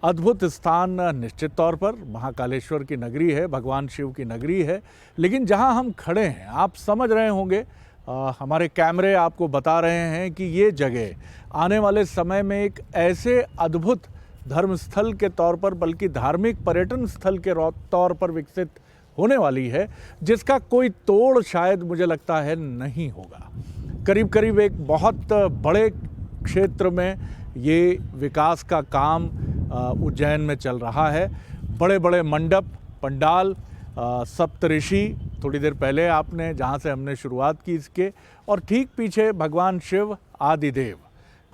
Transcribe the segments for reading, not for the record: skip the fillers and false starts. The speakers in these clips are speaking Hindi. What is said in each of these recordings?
अद्भुत स्थान निश्चित तौर पर महाकालेश्वर की नगरी है, भगवान शिव की नगरी है। लेकिन जहां हम खड़े हैं, आप समझ रहे होंगे, हमारे कैमरे आपको बता रहे हैं कि ये जगह आने वाले समय में एक ऐसे अद्भुत धर्मस्थल के तौर पर, बल्कि धार्मिक पर्यटन स्थल के तौर पर विकसित होने वाली है, जिसका कोई तोड़ शायद मुझे लगता है नहीं होगा। करीब करीब एक बहुत बड़े क्षेत्र में ये विकास का काम उज्जैन में चल रहा है। बड़े बड़े मंडप, पंडाल, सप्तऋषि, थोड़ी देर पहले आपने जहाँ से हमने शुरुआत की इसके, और ठीक पीछे भगवान शिव आदिदेव।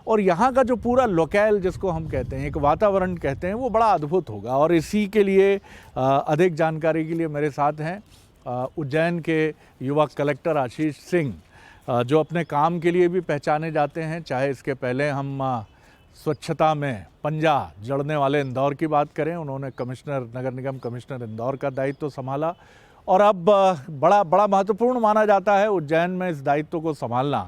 और यहाँ का जो पूरा लोकेल जिसको हम कहते हैं, एक वातावरण कहते हैं, वो बड़ा अद्भुत होगा। और इसी के लिए अधिक जानकारी के लिए मेरे साथ हैं उज्जैन के युवा कलेक्टर आशीष सिंह, जो अपने काम के लिए भी पहचाने जाते हैं। चाहे इसके पहले हम स्वच्छता में पंजा जड़ने वाले इंदौर की बात करें, उन्होंने कमिश्नर, नगर निगम कमिश्नर इंदौर का दायित्व संभाला, और अब बड़ा महत्वपूर्ण माना जाता है उज्जैन में इस दायित्व को संभालना,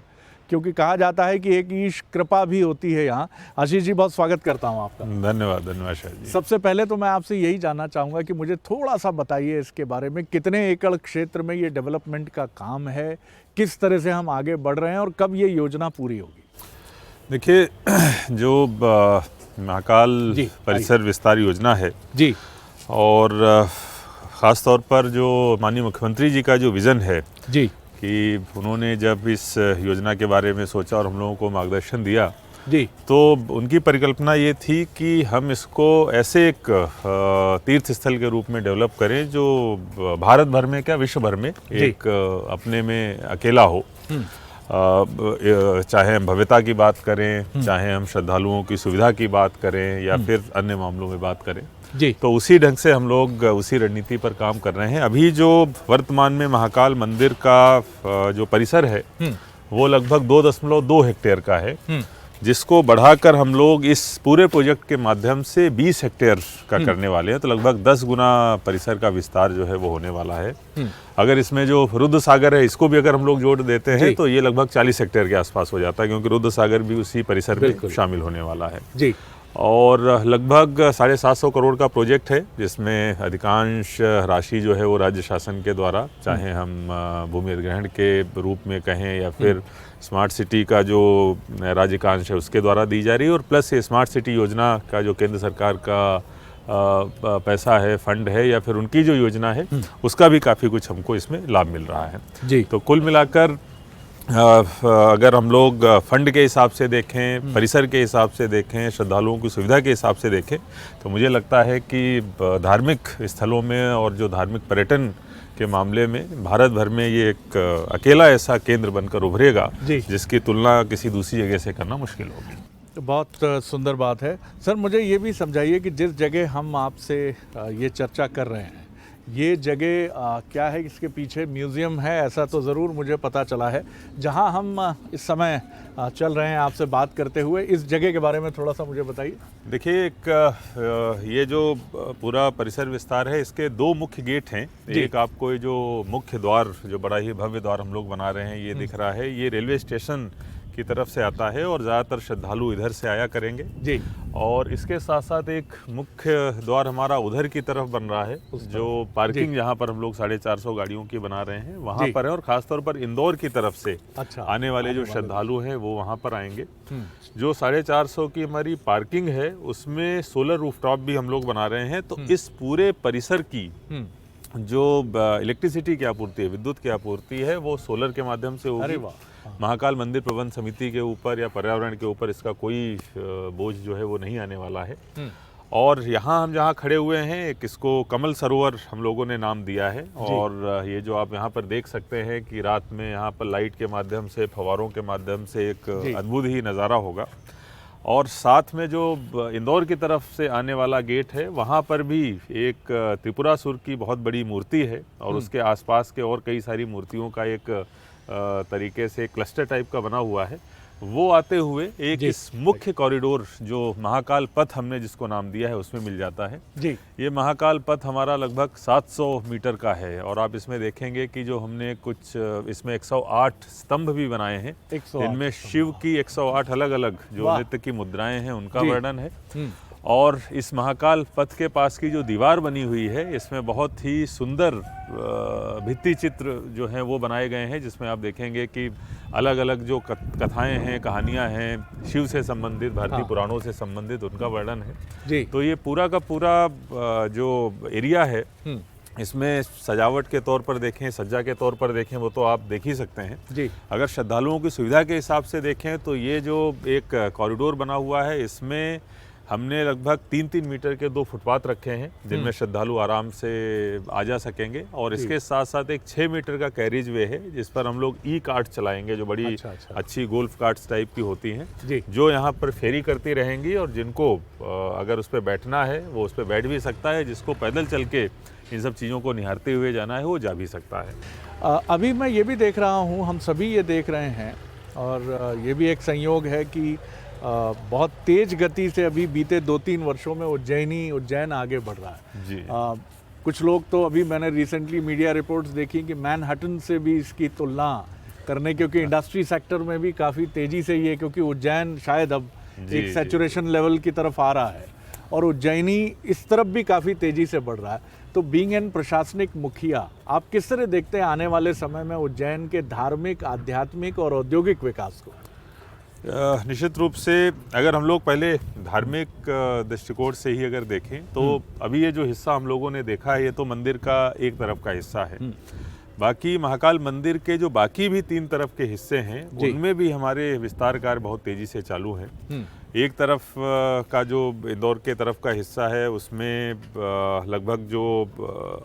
क्योंकि कहा जाता है कि एक ईश कृपा भी होती है यहाँ। आशीष जी, बहुत स्वागत करता हूँ आपका। धन्यवाद शायद जी। सबसे पहले तो मैं आपसे यही जानना चाहूँगा कि मुझे थोड़ा सा बताइए इसके बारे में, कितने एकड़ क्षेत्र में ये डेवलपमेंट का काम है, किस तरह से हम आगे बढ़ रहे हैं और कब ये योजना पूरी होगी? देखिए, जो महाकाल परिसर विस्तार योजना है जी, और ख़ास तौर पर जो माननीय मुख्यमंत्री जी का जो विज़न है जी, कि उन्होंने जब इस योजना के बारे में सोचा और हम लोगों को मार्गदर्शन दिया जी, तो उनकी परिकल्पना ये थी कि हम इसको ऐसे एक तीर्थ स्थल के रूप में डेवलप करें जो भारत भर में, क्या विश्व भर में एक अपने में अकेला हो। चाहे हम भव्यता की बात करें, चाहे हम श्रद्धालुओं की सुविधा की बात करें, या फिर अन्य मामलों में बात करें जी, तो उसी ढंग से हम लोग उसी रणनीति पर काम कर रहे हैं। अभी जो वर्तमान में महाकाल मंदिर का जो परिसर है वो लगभग 2.2 हेक्टेयर का है, जिसको बढ़ाकर हम लोग इस पूरे प्रोजेक्ट के माध्यम से 20 हेक्टेयर का करने वाले हैं। तो लगभग 10 गुना परिसर का विस्तार जो है वो होने वाला है। अगर इसमें जो रुद्र सागर है इसको भी अगर हम लोग जोड़ देते हैं तो ये लगभग 40 हेक्टेयर के आसपास हो जाता है, क्योंकि रुद्र सागर भी उसी परिसर में शामिल होने वाला है जी। और लगभग 750 करोड़ का प्रोजेक्ट है, जिसमें अधिकांश राशि जो है वो राज्य शासन के द्वारा, चाहे हम भूमि अधिग्रहण के रूप में कहें या फिर स्मार्ट सिटी का जो राज्य का अंश है उसके द्वारा दी जा रही है, और प्लस ये स्मार्ट सिटी योजना का जो केंद्र सरकार का पैसा है, फंड है, या फिर उनकी जो योजना है उसका भी काफ़ी कुछ हमको इसमें लाभ मिल रहा है जी। तो कुल मिलाकर अगर हम लोग फंड के हिसाब से देखें, परिसर के हिसाब से देखें, श्रद्धालुओं की सुविधा के हिसाब से देखें, तो मुझे लगता है कि धार्मिक स्थलों में और जो धार्मिक पर्यटन के मामले में भारत भर में ये एक अकेला ऐसा केंद्र बनकर उभरेगा जिसकी तुलना किसी दूसरी जगह से करना मुश्किल होगी। तो बहुत सुंदर बात है। सर, मुझे ये भी समझाइए कि जिस जगह हम आपसे ये चर्चा कर रहे हैं, ये जगह क्या है? इसके पीछे म्यूज़ियम है, ऐसा तो ज़रूर मुझे पता चला है। जहां हम इस समय चल रहे हैं आपसे बात करते हुए, इस जगह के बारे में थोड़ा सा मुझे बताइए। देखिए, ये जो पूरा परिसर विस्तार है, इसके 2 मुख्य गेट हैं। एक आपको ये जो मुख्य द्वार, जो बड़ा ही भव्य द्वार हम लोग बना रहे हैं, ये दिख रहा है, ये रेलवे स्टेशन की तरफ से आता है और ज़्यादातर श्रद्धालु इधर से आया करेंगे जी। और इसके साथ साथ एक मुख्य द्वार हमारा उधर की तरफ बन रहा है, जो पार्किंग जहाँ पर हम लोग 450 गाड़ियों की बना रहे हैं वहाँ पर है, और ख़ासतौर पर इंदौर की तरफ से आने वाले जो श्रद्धालु हैं वो वहाँ पर आएंगे। जो 450 की हमारी पार्किंग है उसमें सोलर रूफटॉप भी हम लोग बना रहे हैं। तो इस पूरे परिसर की जो इलेक्ट्रिसिटी की आपूर्ति है, विद्युत की आपूर्ति है, वो सोलर के माध्यम से होगी। महाकाल मंदिर प्रबंध समिति के ऊपर या पर्यावरण के ऊपर इसका कोई बोझ जो है वो नहीं आने वाला है। और यहाँ हम जहाँ खड़े हुए हैं, इसको कमल सरोवर हम लोगों ने नाम दिया है। और ये जो आप यहाँ पर देख सकते हैं कि रात में यहाँ पर लाइट के माध्यम से, फव्वारों के माध्यम से एक अद्भुत ही नज़ारा होगा। और साथ में जो इंदौर की तरफ से आने वाला गेट है, वहाँ पर भी एक त्रिपुरासुर की बहुत बड़ी मूर्ति है, और उसके आसपास के और कई सारी मूर्तियों का एक तरीके से क्लस्टर टाइप का बना हुआ है। वो आते हुए एक इस मुख्य कॉरिडोर जो महाकाल पथ हमने जिसको नाम दिया है उसमें मिल जाता है जी। ये महाकाल पथ हमारा लगभग 700 मीटर का है, और आप इसमें देखेंगे कि जो हमने कुछ इसमें 108 स्तंभ भी बनाए हैं, इनमें शिव की 108 अलग अलग जो नृत्य की मुद्राएं हैं उनका वर्णन है। और इस महाकाल पथ के पास की जो दीवार बनी हुई है इसमें बहुत ही सुंदर भित्ति चित्र जो हैं वो बनाए गए हैं, जिसमें आप देखेंगे कि अलग अलग जो कथाएं हैं, कहानियां हैं, शिव से संबंधित, भारतीय पुराणों से संबंधित, उनका वर्णन है जी। तो ये पूरा का पूरा जो एरिया है इसमें सजावट के तौर पर देखें, सज्जा के तौर पर देखें, वो तो आप देख ही सकते हैं जी। अगर श्रद्धालुओं की सुविधा के हिसाब से देखें तो ये जो एक कॉरिडोर बना हुआ है इसमें हमने लगभग 3-3 मीटर के 2 फुटपाथ रखे हैं जिनमें श्रद्धालु आराम से आ जा सकेंगे और इसके साथ साथ एक 6 मीटर का कैरिज वे है जिस पर हम लोग ई कार्ट चलाएंगे, जो बड़ी अच्छी गोल्फ कार्ट्स टाइप की होती हैं जो यहाँ पर फेरी करती रहेंगी और जिनको अगर उस पर बैठना है वो उस पर बैठ भी सकता है, जिसको पैदल चल के इन सब चीज़ों को निहारते हुए जाना है वो जा भी सकता है। अभी मैं ये भी देख रहा हूँ, हम सभी ये देख रहे हैं और ये भी एक संयोग है कि बहुत तेज गति से अभी बीते 2-3 वर्षों में उज्जैन आगे बढ़ रहा है जी। कुछ लोग तो अभी मैंने रिसेंटली मीडिया रिपोर्ट्स देखी कि मैनहट्टन से भी इसकी तुलना करने, क्योंकि इंडस्ट्री सेक्टर में भी काफ़ी तेज़ी से ये, क्योंकि उज्जैन शायद अब एक सैचुरेशन लेवल की तरफ आ रहा है और उज्जैनी इस तरफ भी काफ़ी तेज़ी से बढ़ रहा है। तो बीइंग एन प्रशासनिक मुखिया, आप किस तरह देखते हैं आने वाले समय में उज्जैन के धार्मिक, आध्यात्मिक और औद्योगिक विकास को? निश्चित रूप से अगर हम लोग पहले धार्मिक दृष्टिकोण से ही अगर देखें तो अभी ये जो हिस्सा हम लोगों ने देखा है ये तो मंदिर का एक तरफ का हिस्सा है। बाकी महाकाल मंदिर के जो बाकी भी 3 तरफ के हिस्से हैं उनमें भी हमारे विस्तार कार्य बहुत तेजी से चालू हैं। एक तरफ का जो इंदौर के तरफ का हिस्सा है उसमें लगभग जो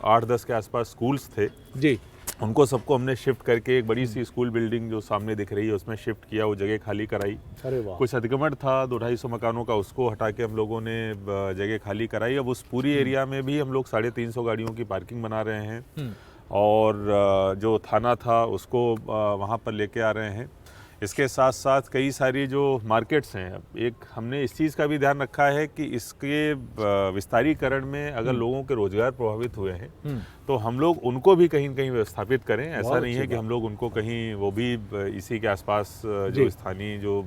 8-10 के आसपास स्कूल्स थे जी, उनको सबको हमने शिफ्ट करके एक बड़ी सी स्कूल बिल्डिंग जो सामने दिख रही है उसमें शिफ्ट किया, वो जगह खाली कराई। अरे वाह। कुछ अतिक्रमण था 200-250 मकानों का, उसको हटा के हम लोगों ने जगह खाली कराई। अब उस पूरी एरिया में भी हम लोग 350 गाड़ियों की पार्किंग बना रहे हैं और जो थाना था उसको वहाँ पर लेके आ रहे हैं। इसके साथ साथ कई सारी जो मार्केट्स हैं, एक हमने इस चीज़ का भी ध्यान रखा है कि इसके विस्तारीकरण में अगर लोगों के रोजगार प्रभावित हुए हैं तो हम लोग उनको भी कहीं न कहीं व्यवस्थापित करें। ऐसा नहीं है कि हम लोग उनको कहीं, वो भी इसी के आसपास जो स्थानीय जो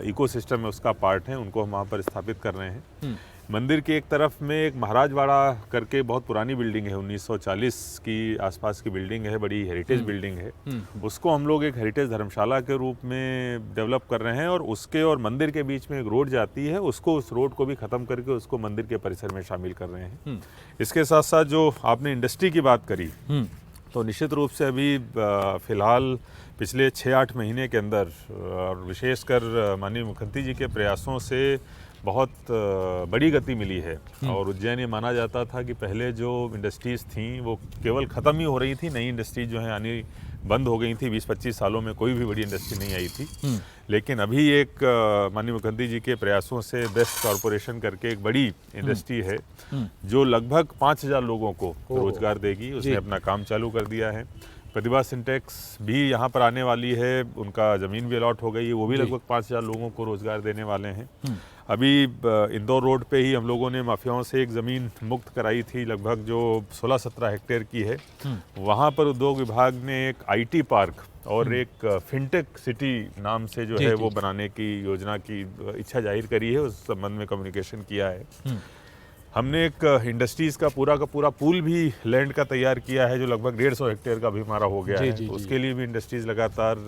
इकोसिस्टम है उसका पार्ट है, उनको हम वहाँ पर स्थापित कर रहे हैं। मंदिर के एक तरफ में एक महाराजवाड़ा करके बहुत पुरानी बिल्डिंग है, 1940 की आसपास की बिल्डिंग है, बड़ी हेरिटेज बिल्डिंग है। उसको हम लोग एक हेरिटेज धर्मशाला के रूप में डेवलप कर रहे हैं और उसके और मंदिर के बीच में एक रोड जाती है, उसको, उस रोड को भी ख़त्म करके उसको मंदिर के परिसर में शामिल कर रहे हैं। इसके साथ साथ जो आपने इंडस्ट्री की बात करी तो निश्चित रूप से अभी फ़िलहाल पिछले 6-8 महीने के अंदर और विशेषकर माननीय मुख्यमंत्री जी के प्रयासों से बहुत बड़ी गति मिली है। और उज्जैन ये माना जाता था कि पहले जो इंडस्ट्रीज़ थीं वो केवल ख़त्म ही हो रही थी, नई इंडस्ट्रीज जो हैं आनी बंद हो गई थी। 20-25 सालों में कोई भी बड़ी इंडस्ट्री नहीं आई थी। लेकिन अभी एक माननीय मुख्यमंत्री जी के प्रयासों से बेस्ट कॉरपोरेशन करके एक बड़ी इंडस्ट्री है जो लगभग 5000 लोगों को रोजगार देगी, उसने अपना काम चालू कर दिया है। प्रतिभा सिंटेक्स भी यहाँ पर आने वाली है, उनका ज़मीन भी अलॉट हो गई है, वो भी लगभग 5000 लोगों को रोज़गार देने वाले हैं। अभी इंदौर रोड पे ही हम लोगों ने माफियाओं से एक ज़मीन मुक्त कराई थी, लगभग जो 16-17 हेक्टेयर की है। वहाँ पर उद्योग विभाग ने एक IT पार्क और एक फिनटेक सिटी नाम से जो है वो बनाने की योजना की इच्छा जाहिर करी है, उस संबंध में कम्युनिकेशन किया है। हमने एक इंडस्ट्रीज़ का पूरा पूल भी लैंड का तैयार किया है जो लगभग 150 हेक्टेयर का भी हमारा हो गया है। तो उसके लिए भी इंडस्ट्रीज़ लगातार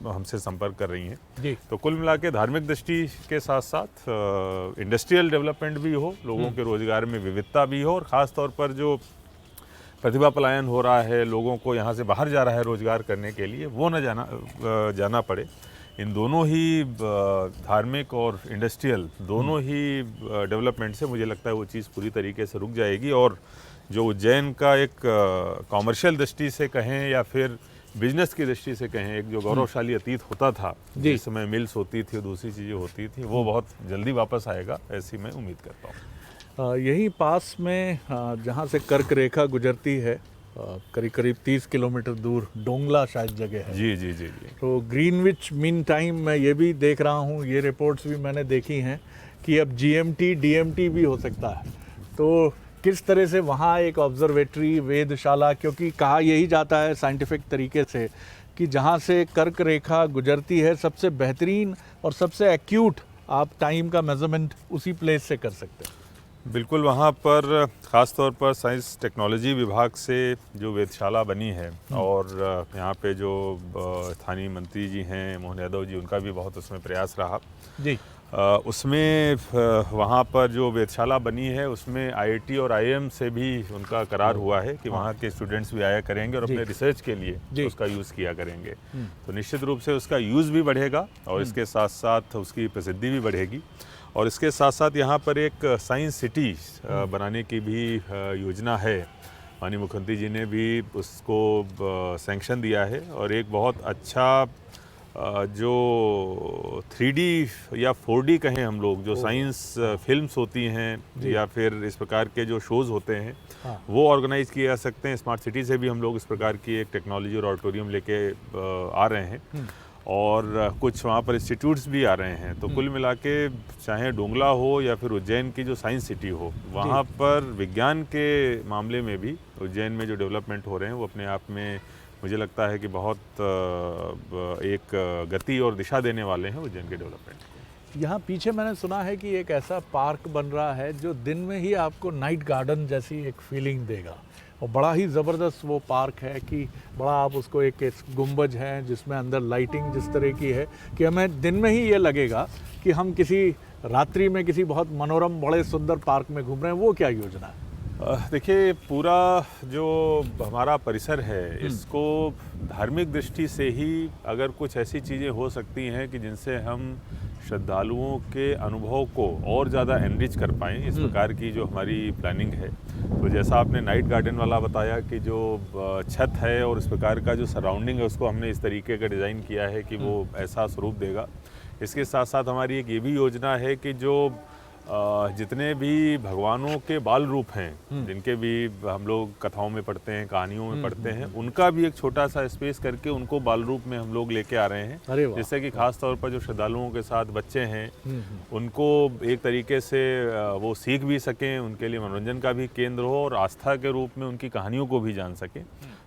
हमसे संपर्क कर रही हैं। तो कुल मिला के धार्मिक दृष्टि के साथ साथ इंडस्ट्रियल डेवलपमेंट भी हो, लोगों के रोजगार में विविधता भी हो और ख़ास तौर पर जो प्रतिभा पलायन हो रहा है, लोगों को यहाँ से बाहर जा रहा है रोजगार करने के लिए, वो न जाना पड़े। इन दोनों ही धार्मिक और इंडस्ट्रियल दोनों ही डेवलपमेंट से मुझे लगता है वो चीज़ पूरी तरीके से रुक जाएगी। और जो उज्जैन का एक कॉमर्शियल दृष्टि से कहें या फिर बिजनेस की दृष्टि से कहें, एक जो गौरवशाली अतीत होता था, जिस समय मिल्स होती थी और दूसरी चीज़ें होती थी, वो बहुत जल्दी वापस आएगा, ऐसी मैं उम्मीद करता हूँ। यहीं पास में जहाँ से कर्क रेखा गुजरती है, करीब 30 किलोमीटर दूर डोंगला शायद जगह है। जी। तो ग्रीनविच मीन टाइम मैं ये भी देख रहा हूँ, ये रिपोर्ट्स भी मैंने देखी हैं कि अब GMT DMT भी हो सकता है। तो किस तरह से वहाँ एक ऑब्जर्वेटरी, वेधशाला, क्योंकि कहा यही जाता है साइंटिफिक तरीके से कि जहाँ से कर्क रेखा गुजरती है सबसे बेहतरीन और सबसे एक्यूट आप टाइम का मेजरमेंट उसी प्लेस से कर सकते हैं। बिल्कुल, वहाँ पर ख़ास तौर पर साइंस टेक्नोलॉजी विभाग से जो वेधशाला बनी है और यहाँ पे जो स्थानीय मंत्री जी हैं मोहन यादव जी, उनका भी बहुत उसमें प्रयास रहा जी। उसमें वहाँ पर जो वेधशाला बनी है उसमें आईआईटी और आईएम से भी उनका करार हुआ है कि वहाँ के स्टूडेंट्स भी आया करेंगे और अपने रिसर्च के लिए उसका यूज़ किया करेंगे। तो निश्चित रूप से उसका यूज़ भी बढ़ेगा और इसके साथ साथ उसकी प्रसिद्धि भी बढ़ेगी। और इसके साथ साथ यहाँ पर एक साइंस सिटी बनाने की भी योजना है। माननीय मुख्यमंत्री जी ने भी उसको सैंक्शन दिया है और एक बहुत अच्छा जो 3D या 4D कहें हम लोग, जो साइंस फिल्म्स होती हैं या फिर इस प्रकार के जो शोज़ होते हैं वो ऑर्गेनाइज़ किए जा सकते हैं। स्मार्ट सिटी से भी हम लोग इस प्रकार की एक टेक्नोलॉजी और ऑडिटोरियम लेके आ रहे हैं और कुछ वहाँ पर इंस्टीट्यूट्स भी आ रहे हैं। तो कुल मिला के चाहे डोंगला हो या फिर उज्जैन की जो साइंस सिटी हो, वहाँ पर विज्ञान के मामले में भी उज्जैन में जो डेवलपमेंट हो रहे हैं वो अपने आप में मुझे लगता है कि बहुत एक गति और दिशा देने वाले हैं उज्जैन के डेवलपमेंट को। यहाँ पीछे मैंने सुना है कि एक ऐसा पार्क बन रहा है जो दिन में ही आपको नाइट गार्डन जैसी एक फीलिंग देगा और बड़ा ही ज़बरदस्त वो पार्क है कि बड़ा आप उसको एक गुंबज है जिसमें अंदर लाइटिंग जिस तरह की है कि हमें दिन में ही ये लगेगा कि हम किसी रात्रि में किसी बहुत मनोरम बड़े सुंदर पार्क में घूम रहे हैं। वो क्या योजना है? देखिए, पूरा जो हमारा परिसर है इसको धार्मिक दृष्टि से ही अगर कुछ ऐसी चीज़ें हो सकती हैं कि जिनसे हम श्रद्धालुओं के अनुभव को और ज़्यादा एनरिच कर पाएँ, इस प्रकार की जो हमारी प्लानिंग है। तो जैसा आपने नाइट गार्डन वाला बताया कि जो छत है और इस प्रकार का जो सराउंडिंग है उसको हमने इस तरीके का डिज़ाइन किया है कि वो ऐसा स्वरूप देगा। इसके साथ साथ हमारी एक ये भी योजना है कि जो जितने भी भगवानों के बाल रूप हैं, जिनके भी हम लोग कथाओं में पढ़ते हैं, कहानियों में पढ़ते हैं, उनका भी एक छोटा सा स्पेस करके उनको बाल रूप में हम लोग लेके आ रहे हैं, जिससे कि खास तौर पर जो श्रद्धालुओं के साथ बच्चे हैं उनको एक तरीके से वो सीख भी सकें, उनके लिए मनोरंजन का भी केंद्र हो और आस्था के रूप में उनकी कहानियों को भी जान सकें।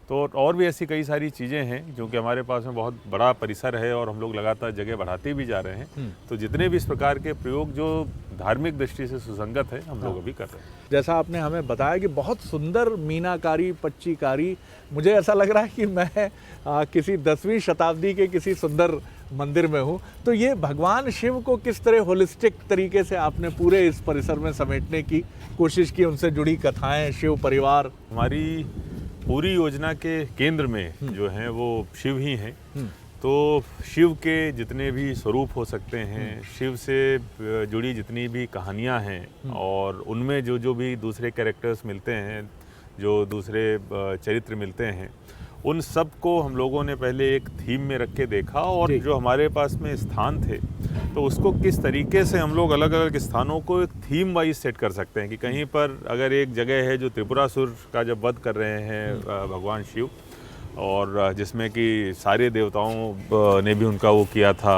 तो और भी ऐसी कई सारी चीज़ें हैं जो कि हमारे पास में बहुत बड़ा परिसर है और हम लोग लगातार जगह बढ़ाते भी जा रहे हैं। तो जितने भी इस प्रकार के प्रयोग जो धार्मिक दृष्टि से सुसंगत है हम लोग अभी कर रहे हैं। जैसा आपने हमें बताया कि बहुत सुंदर मीनाकारी पच्चीकारी, मुझे ऐसा लग रहा है कि मैं किसी 10वीं शताब्दी के किसी सुंदर मंदिर में हूँ। तो ये भगवान शिव को किस तरह होलिस्टिक तरीके से आपने पूरे इस परिसर में समेटने की कोशिश की, उनसे जुड़ी कथाएं, शिव परिवार? हमारी पूरी योजना के केंद्र में जो हैं वो शिव ही हैं। तो शिव के जितने भी स्वरूप हो सकते हैं, शिव से जुड़ी जितनी भी कहानियाँ हैं और उनमें जो जो भी दूसरे कैरेक्टर्स मिलते हैं, जो दूसरे चरित्र मिलते हैं, उन सब को हम लोगों ने पहले एक थीम में रख के देखा और जो हमारे पास में स्थान थे तो उसको किस तरीके से हम लोग अलग अलग स्थानों को एक थीम वाइज सेट कर सकते हैं कि कहीं पर अगर एक जगह है जो त्रिपुरासुर का जब वध कर रहे हैं भगवान शिव, और जिसमें कि सारे देवताओं ने भी उनका वो किया था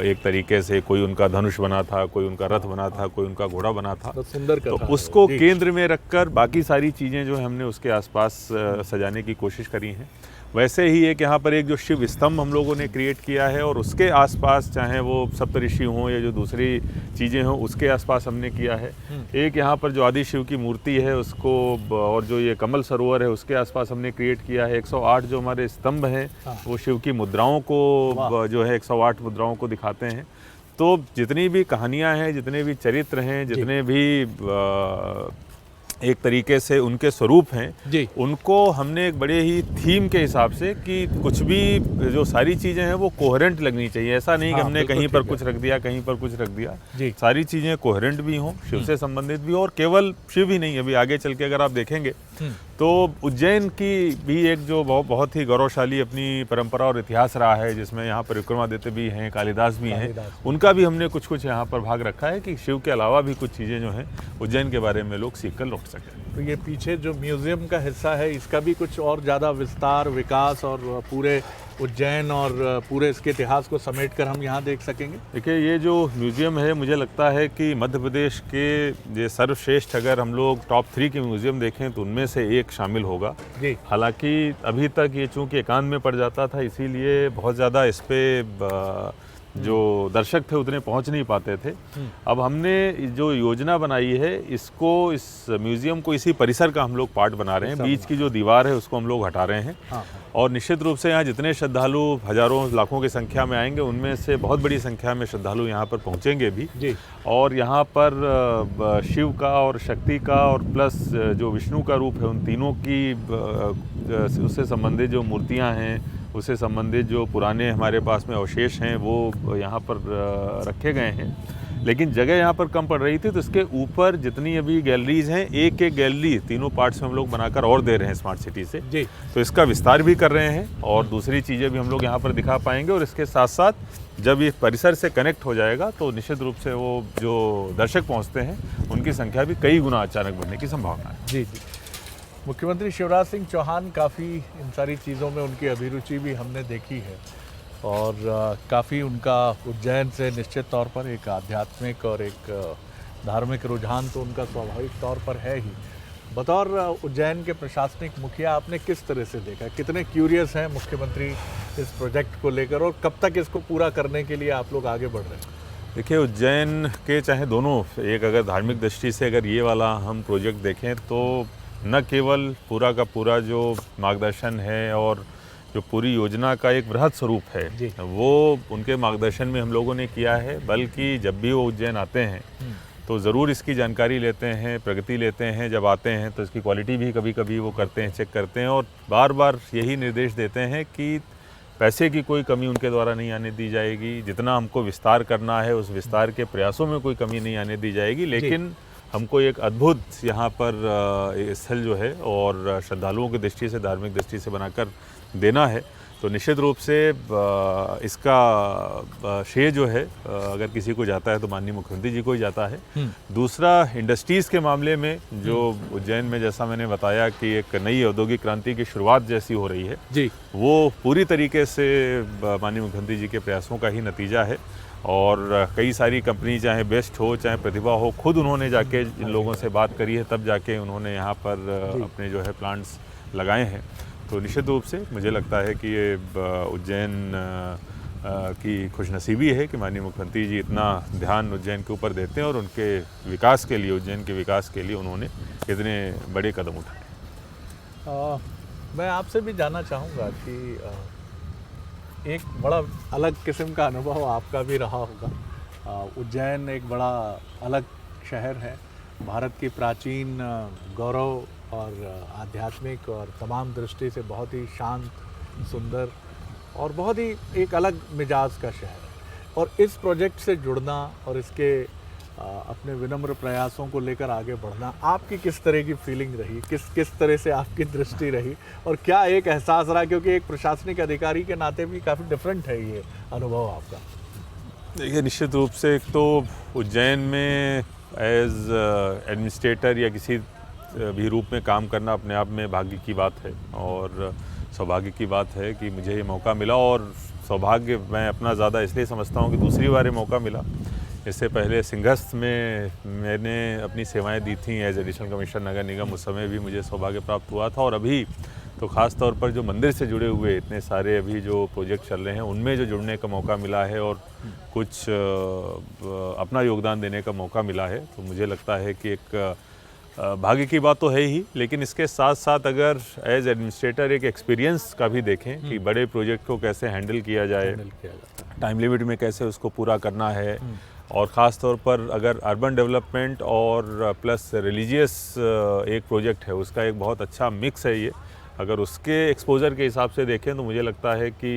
एक तरीके से, कोई उनका धनुष बना था, कोई उनका रथ बना था, कोई उनका घोड़ा बना था। तो सुंदर तो उसको केंद्र में रखकर बाकी सारी चीज़ें जो है हमने उसके आसपास सजाने की कोशिश करी हैं। वैसे ही एक यहाँ पर एक जो शिव स्तंभ हम लोगों ने क्रिएट किया है और उसके आसपास चाहे वो सप्तऋषि हों या जो दूसरी चीज़ें हों उसके आसपास हमने किया है। एक यहाँ पर जो आदि शिव की मूर्ति है उसको और जो ये कमल सरोवर है उसके आसपास हमने क्रिएट किया है। 108 जो हमारे स्तंभ हैं वो शिव की मुद्राओं को जो है 108 मुद्राओं को दिखाते हैं। तो जितनी भी कहानियाँ हैं, जितने भी चरित्र हैं, जितने भी एक तरीके से उनके स्वरूप हैं, उनको हमने एक बड़े ही थीम के हिसाब से कि कुछ भी जो सारी चीज़ें हैं वो कोहेरेंट लगनी चाहिए। ऐसा नहीं कि हमने कहीं पर कुछ रख दिया, कहीं पर कुछ रख दिया। सारी चीज़ें कोहेरेंट भी हों, शिव से संबंधित भी हो, और केवल शिव ही नहीं, अभी आगे चल के अगर आप देखेंगे तो उज्जैन की भी एक जो बहुत ही गौरवशाली अपनी परंपरा और इतिहास रहा है, जिसमें यहाँ पर विक्रमादित्य भी हैं, कालिदास भी हैं, उनका भी हमने कुछ कुछ यहाँ पर भाग रखा है कि शिव के अलावा भी कुछ चीज़ें जो हैं उज्जैन के बारे में लोग सीख कर लौट सकें। तो ये पीछे जो म्यूज़ियम का हिस्सा है इसका भी कुछ और ज़्यादा विस्तार, विकास और पूरे उज्जैन और पूरे इसके इतिहास को समेट कर हम यहाँ देख सकेंगे। देखिए, ये जो म्यूज़ियम है मुझे लगता है कि मध्य प्रदेश के ये सर्वश्रेष्ठ अगर हम लोग टॉप 3 के म्यूज़ियम देखें तो उनमें से एक शामिल होगा। हालांकि अभी तक ये चूँकि एकांत में पड़ जाता था, इसीलिए बहुत ज़्यादा इस पर जो दर्शक थे उतने पहुंच नहीं पाते थे। अब हमने जो योजना बनाई है इसको, इस म्यूज़ियम को इसी परिसर का हम लोग पार्ट बना रहे हैं। बीच की जो दीवार है उसको हम लोग हटा रहे हैं। और निश्चित रूप से यहाँ जितने श्रद्धालु हज़ारों लाखों की संख्या में आएंगे उनमें से बहुत बड़ी संख्या में श्रद्धालु यहाँ पर पहुँचेंगे भी जी। और यहाँ पर शिव का और शक्ति का और प्लस जो विष्णु का रूप है उन तीनों की उससे संबंधित जो मूर्तियाँ हैं, उससे संबंधित जो पुराने हमारे पास में अवशेष हैं वो यहाँ पर रखे गए हैं। लेकिन जगह यहाँ पर कम पड़ रही थी, तो इसके ऊपर जितनी अभी गैलरीज हैं, एक एक गैलरी तीनों पार्ट्स में हम लोग बनाकर और दे रहे हैं स्मार्ट सिटी से जी। तो इसका विस्तार भी कर रहे हैं और दूसरी चीज़ें भी हम लोग यहाँ पर दिखा पाएंगे। और इसके साथ साथ जब ये परिसर से कनेक्ट हो जाएगा तो निश्चित रूप से वो जो दर्शक पहुँचते हैं उनकी संख्या भी कई गुना अचानक बढ़ने की संभावना है। जी जी। मुख्यमंत्री शिवराज सिंह चौहान काफ़ी इन सारी चीज़ों में उनकी अभिरुचि भी हमने देखी है और काफ़ी उनका उज्जैन से निश्चित तौर पर एक आध्यात्मिक और एक धार्मिक रुझान तो उनका स्वाभाविक तौर पर है ही। बतौर उज्जैन के प्रशासनिक मुखिया आपने किस तरह से देखा, कितने क्यूरियस हैं मुख्यमंत्री इस प्रोजेक्ट को लेकर और कब तक इसको पूरा करने के लिए आप लोग आगे बढ़ रहे हैं? देखिए, उज्जैन के चाहे दोनों, एक अगर धार्मिक दृष्टि से अगर ये वाला हम प्रोजेक्ट देखें तो न केवल पूरा का पूरा जो मार्गदर्शन है और जो पूरी योजना का एक बृहद स्वरूप है वो उनके मार्गदर्शन में हम लोगों ने किया है, बल्कि जब भी वो उज्जैन आते हैं तो ज़रूर इसकी जानकारी लेते हैं, प्रगति लेते हैं। जब आते हैं तो इसकी क्वालिटी भी कभी कभी वो करते हैं, चेक करते हैं और बार बार यही निर्देश देते हैं कि पैसे की कोई कमी उनके द्वारा नहीं आने दी जाएगी। जितना हमको विस्तार करना है उस विस्तार के प्रयासों में कोई कमी नहीं आने दी जाएगी। लेकिन हमको एक अद्भुत यहाँ पर स्थल जो है और श्रद्धालुओं की दृष्टि से, धार्मिक दृष्टि से बनाकर देना है। तो निश्चित रूप से इसका श्रेय जो है अगर किसी को जाता है तो माननीय मुख्यमंत्री जी को ही जाता है। दूसरा, इंडस्ट्रीज़ के मामले में जो उज्जैन में जैसा मैंने बताया कि एक नई औद्योगिक क्रांति की शुरुआत जैसी हो रही है जी, वो पूरी तरीके से माननीय मुख्यमंत्री जी के प्रयासों का ही नतीजा है। और कई सारी कंपनी, चाहे बेस्ट हो चाहे प्रतिभा हो, खुद उन्होंने जाके इन लोगों से बात करी है, तब जाके उन्होंने यहाँ पर अपने जो है प्लांट्स लगाए हैं। तो निश्चित रूप से मुझे लगता है कि ये उज्जैन की खुशनसीबी है कि माननीय मुख्यमंत्री जी इतना ध्यान उज्जैन के ऊपर देते हैं और उनके विकास के लिए, उज्जैन के विकास के लिए उन्होंने इतने बड़े कदम उठाए। मैं आपसे भी जानना चाहूँगा कि एक बड़ा अलग किस्म का अनुभव आपका भी रहा होगा। उज्जैन एक बड़ा अलग शहर है, भारत की प्राचीन गौरव और आध्यात्मिक और तमाम दृष्टि से बहुत ही शांत, सुंदर और बहुत ही एक अलग मिजाज का शहर है। और इस प्रोजेक्ट से जुड़ना और इसके अपने विनम्र प्रयासों को लेकर आगे बढ़ना, आपकी किस तरह की फीलिंग रही, किस तरह से आपकी दृष्टि रही और क्या एक एहसास रहा, क्योंकि एक प्रशासनिक अधिकारी के नाते भी काफ़ी डिफरेंट है ये अनुभव आपका? देखिए, निश्चित रूप से एक तो उज्जैन में एज एडमिनिस्ट्रेटर या किसी भी रूप में काम करना अपने आप में भाग्य की बात है और सौभाग्य की बात है कि मुझे ये मौका मिला। और सौभाग्य मैं अपना ज़्यादा इसलिए समझता हूँ कि दूसरी बार ये मौका मिला। इससे पहले सिंहस्थ में मैंने अपनी सेवाएं दी थी एज एडिशनल कमिश्नर नगर निगम, उस समय भी मुझे सौभाग्य प्राप्त हुआ था। और अभी तो ख़ास तौर पर जो मंदिर से जुड़े हुए इतने सारे अभी जो प्रोजेक्ट चल रहे हैं उनमें जो जुड़ने का मौका मिला है और कुछ अपना योगदान देने का मौका मिला है, तो मुझे लगता है कि एक भाग्य की बात तो है ही, लेकिन इसके साथ साथ अगर एज एडमिनिस्ट्रेटर एक एक्सपीरियंस का भी देखें कि बड़े प्रोजेक्ट को कैसे हैंडल किया जाए, टाइम लिमिट में कैसे उसको पूरा करना है, और ख़ास तौर पर अगर अर्बन डेवलपमेंट और प्लस रिलीजियस एक प्रोजेक्ट है, उसका एक बहुत अच्छा मिक्स है ये। अगर उसके एक्सपोजर के हिसाब से देखें तो मुझे लगता है कि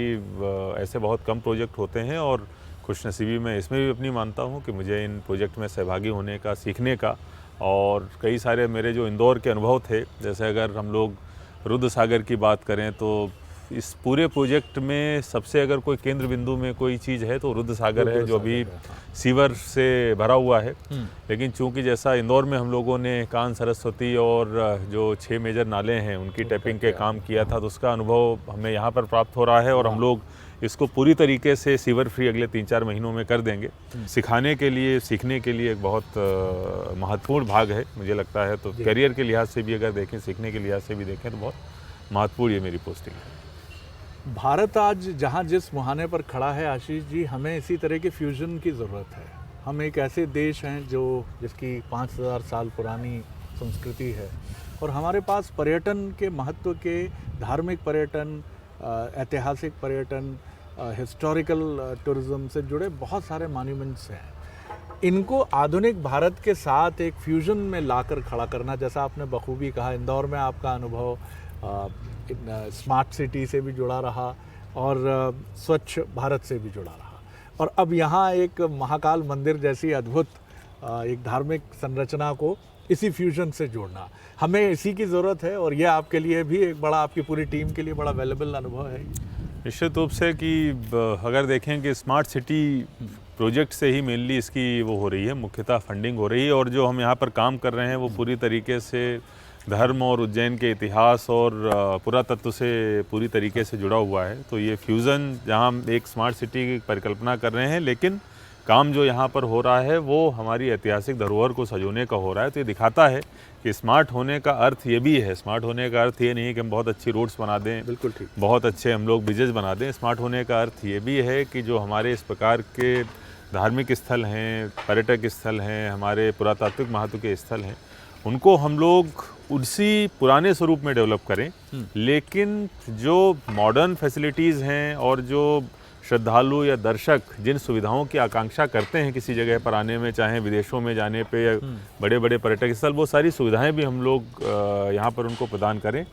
ऐसे बहुत कम प्रोजेक्ट होते हैं और खुशनसीबी मैं इसमें भी अपनी मानता हूँ कि मुझे इन प्रोजेक्ट में सहभागी होने का, सीखने का। और कई सारे मेरे जो इंदौर के अनुभव थे, जैसे अगर हम लोग रुद्र सागर की बात करें तो इस पूरे प्रोजेक्ट में सबसे अगर कोई केंद्र बिंदु में कोई चीज़ है तो रुद्र सागर है, जो अभी सीवर से भरा हुआ है। लेकिन चूंकि जैसा इंदौर में हम लोगों ने कान, सरस्वती और जो 6 मेजर नाले हैं उनकी टैपिंग के काम किया था, तो उसका अनुभव हमें यहाँ पर प्राप्त हो रहा है और हम लोग इसको पूरी तरीके से सीवर फ्री अगले 3-4 महीनों में कर देंगे। सिखाने के लिए, सीखने के लिए एक बहुत महत्वपूर्ण भाग है मुझे लगता है। तो करियर के लिहाज से भी अगर देखें, सीखने के लिहाज से भी देखें तो बहुत महत्वपूर्ण ये मेरी पोस्टिंग है। भारत आज जहाँ जिस मुहाने पर खड़ा है आशीष जी, हमें इसी तरह के फ्यूजन की ज़रूरत है। हम एक ऐसे देश हैं जिसकी 5000 साल पुरानी संस्कृति है और हमारे पास पर्यटन के महत्व के, धार्मिक पर्यटन, ऐतिहासिक पर्यटन, हिस्टोरिकल टूरिज़्म से जुड़े बहुत सारे मॉन्यूमेंट्स हैं। इनको आधुनिक भारत के साथ एक फ्यूजन में लाकर खड़ा करना, जैसा आपने बखूबी कहा, इंदौर में आपका अनुभव स्मार्ट सिटी से भी जुड़ा रहा और स्वच्छ भारत से भी जुड़ा रहा, और अब यहाँ एक महाकाल मंदिर जैसी अद्भुत एक धार्मिक संरचना को इसी फ्यूजन से जोड़ना, हमें इसी की ज़रूरत है। और ये आपके लिए भी एक बड़ा, आपकी पूरी टीम के लिए बड़ा वैल्यूएबल अनुभव है। निश्चित रूप से कि अगर देखें कि स्मार्ट सिटी प्रोजेक्ट से ही मेनली इसकी वो हो रही है, मुख्यतः फंडिंग हो रही है, और जो हम यहाँ पर काम कर रहे हैं वो पूरी तरीके से धर्म और उज्जैन के इतिहास और पुरातत्व से पूरी तरीके से जुड़ा हुआ है। तो ये फ्यूज़न, जहाँ हम एक स्मार्ट सिटी की परिकल्पना कर रहे हैं, लेकिन काम जो यहाँ पर हो रहा है वो हमारी ऐतिहासिक धरोहर को सजोने का हो रहा है। तो ये दिखाता है कि स्मार्ट होने का अर्थ ये भी है, स्मार्ट होने का अर्थ ये नहीं है कि हम बहुत अच्छी रोड्स बना दें, बिल्कुल ठीक, बहुत अच्छे हम लोग ब्रिजेस बना दें। स्मार्ट होने का अर्थ ये भी है कि जो हमारे इस प्रकार के धार्मिक स्थल हैं, पर्यटक स्थल हैं, हमारे पुरातात्विक महत्व के स्थल हैं, उनको हम लोग उसी पुराने स्वरूप में डेवलप करें, लेकिन जो मॉडर्न फैसिलिटीज़ हैं और जो श्रद्धालु या दर्शक जिन सुविधाओं की आकांक्षा करते हैं किसी जगह पर आने में, चाहे विदेशों में जाने पे या बड़े बड़े पर्यटक स्थल, वो सारी सुविधाएं भी हम लोग यहाँ पर उनको प्रदान करें,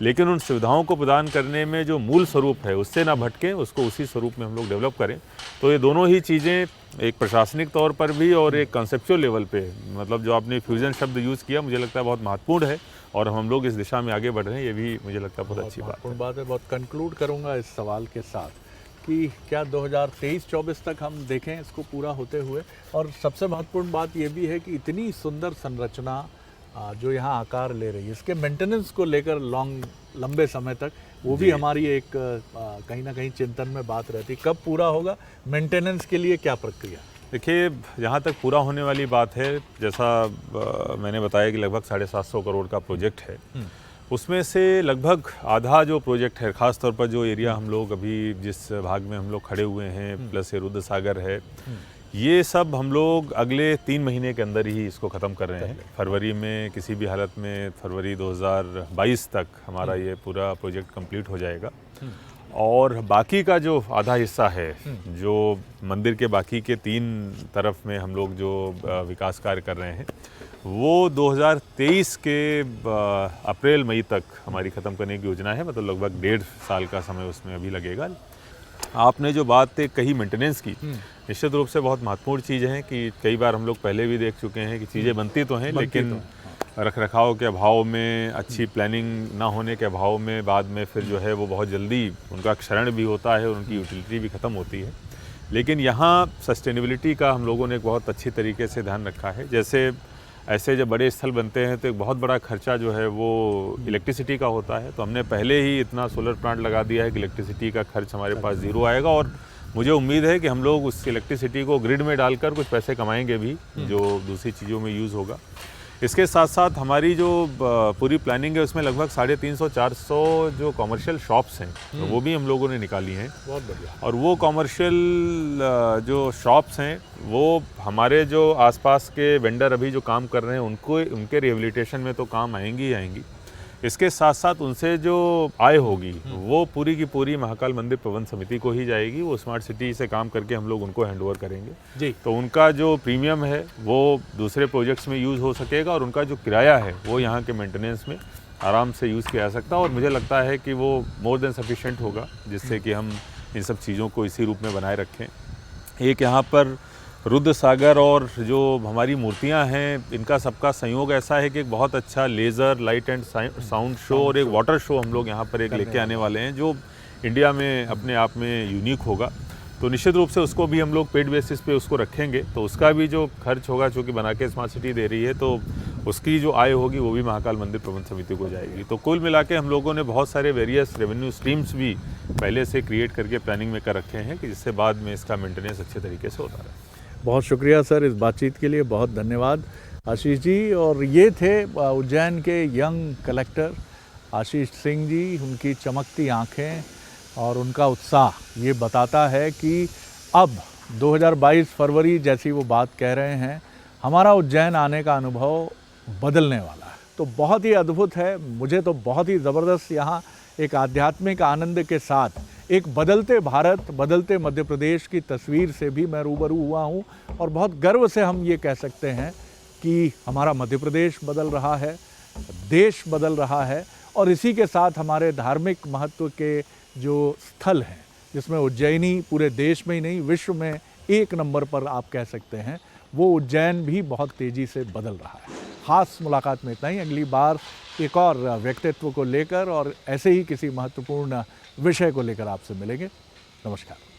लेकिन उन सुविधाओं को प्रदान करने में जो मूल स्वरूप है उससे ना भटकें, उसको उसी स्वरूप में हम लोग डेवलप करें। तो ये दोनों ही चीज़ें एक प्रशासनिक तौर पर भी और एक कंसेप्चुअल लेवल पे, मतलब जो आपने फ्यूजन शब्द यूज़ किया, मुझे लगता है बहुत महत्वपूर्ण है और हम लोग इस दिशा में आगे बढ़ रहे हैं। ये भी मुझे लगता है बहुत अच्छी बात है। बहुत कंक्लूड करूँगा इस सवाल के साथ कि क्या 2023-24 तक हम देखें इसको पूरा होते हुए, और सबसे महत्वपूर्ण बात ये भी है कि इतनी सुंदर संरचना जो यहाँ आकार ले रही है, इसके मेंटेनेंस को लेकर लंबे समय तक वो भी हमारी एक कहीं ना कहीं चिंतन में बात रहती, कब पूरा होगा, मेंटेनेंस के लिए क्या प्रक्रिया? देखिए, जहाँ तक पूरा होने वाली बात है, जैसा मैंने बताया कि लगभग 750 करोड़ का प्रोजेक्ट है, उसमें से लगभग आधा जो प्रोजेक्ट है, ख़ास तौर पर जो एरिया हम लोग अभी जिस भाग में हम लोग खड़े हुए हैं, प्लस ये रुद्र सागर है, ये सब हम लोग अगले 3 महीने के अंदर ही इसको ख़त्म कर रहे हैं। फरवरी में, किसी भी हालत में फरवरी 2022 तक हमारा ये पूरा प्रोजेक्ट कंप्लीट हो जाएगा। और बाकी का जो आधा हिस्सा है, जो मंदिर के बाकी के 3 तरफ में हम लोग जो विकास कार्य कर रहे हैं, वो 2023 के अप्रैल मई तक हमारी ख़त्म करने की योजना है। मतलब लगभग 1.5 साल का समय उसमें अभी लगेगा। आपने जो बात कही मेंटेनेंस की, निश्चित रूप से बहुत महत्वपूर्ण चीज़ है कि कई बार हम लोग पहले भी देख चुके हैं कि चीज़ें बनती तो हैं, लेकिन रखरखाव के अभाव में, अच्छी प्लानिंग ना होने के अभाव में बाद में फिर जो है वो बहुत जल्दी उनका क्षरण भी होता है और उनकी यूटिलिटी भी ख़त्म होती है। लेकिन यहाँ सस्टेनेबिलिटी का हम लोगों ने एक बहुत अच्छी तरीके से ध्यान रखा है। जैसे ऐसे जब बड़े स्थल बनते हैं तो एक बहुत बड़ा खर्चा जो है वो इलेक्ट्रिसिटी का होता है, तो हमने पहले ही इतना सोलर प्लांट लगा दिया है कि इलेक्ट्रिसिटी का खर्च हमारे पास ज़ीरो आएगा, और मुझे उम्मीद है कि हम लोग उस इलेक्ट्रिसिटी को ग्रिड में डालकर कुछ पैसे कमाएंगे भी, जो दूसरी चीज़ों में यूज़ होगा। इसके साथ साथ हमारी जो पूरी प्लानिंग है उसमें लगभग 350-400 जो कॉमर्शियल शॉप्स हैं, तो वो भी हम लोगों ने निकाली हैं। बहुत बढ़िया। और वो कॉमर्शियल जो शॉप्स हैं, वो हमारे जो आसपास के वेंडर अभी जो काम कर रहे हैं उनके रिहेबिलिटेशन में तो काम आएंगी ही आएंगी। इसके साथ साथ उनसे जो आय होगी वो पूरी की पूरी महाकाल मंदिर प्रबंध समिति को ही जाएगी। वो स्मार्ट सिटी से काम करके हम लोग उनको हैंड ओवर करेंगे जी। तो उनका जो प्रीमियम है वो दूसरे प्रोजेक्ट्स में यूज़ हो सकेगा, और उनका जो किराया है वो यहाँ के मेंटेनेंस में आराम से यूज़ किया जा सकता है। और मुझे लगता है कि वो मोर देन सफिशेंट होगा, जिससे कि हम इन सब चीज़ों को इसी रूप में बनाए रखें। एक यहाँ पर रुद्र सागर और जो हमारी मूर्तियां हैं, इनका सबका संयोग ऐसा है कि एक बहुत अच्छा laser light and sound show और एक वाटर शो हम लोग यहाँ पर एक लेके आने वाले हैं, जो इंडिया में अपने आप में यूनिक होगा। तो निश्चित रूप से उसको भी हम लोग पेड बेसिस पे उसको रखेंगे, तो उसका भी जो खर्च होगा, चूँकि बना के स्मार्ट सिटी दे रही है, तो उसकी जो आय होगी वो भी महाकाल मंदिर प्रबंध समिति को जाएगी। तो कुल मिला के हम लोगों ने बहुत सारे वेरियस रेवेन्यू स्ट्रीम्स भी पहले से क्रिएट करके प्लानिंग में कर रखे हैं, कि जिससे बाद में इसका मेंटेनेंस अच्छे तरीके से होता रहे। बहुत शुक्रिया सर इस बातचीत के लिए, बहुत धन्यवाद आशीष जी। और ये थे उज्जैन के यंग कलेक्टर आशीष सिंह जी, उनकी चमकती आँखें, और उनका उत्साह ये बताता है कि अब 2022 फरवरी जैसी वो बात कह रहे हैं, हमारा उज्जैन आने का अनुभव बदलने वाला है। तो बहुत ही अद्भुत है। मुझे तो बहुत ही ज़बरदस्त यहाँ एक आध्यात्मिक आनंद के साथ एक बदलते भारत, बदलते मध्य प्रदेश की तस्वीर से भी मैं रूबरू हुआ हूँ और बहुत गर्व से हम ये कह सकते हैं कि हमारा मध्य प्रदेश बदल रहा है, देश बदल रहा है और इसी के साथ हमारे धार्मिक महत्व के जो स्थल हैं, जिसमें उज्जैनी पूरे देश में ही नहीं विश्व में एक नंबर पर आप कह सकते हैं, वो उज्जैन भी बहुत तेज़ी से बदल रहा है। खास मुलाकात में इतना ही। अगली बार एक और व्यक्तित्व को लेकर और ऐसे ही किसी महत्वपूर्ण विषय को लेकर आपसे मिलेंगे। नमस्कार।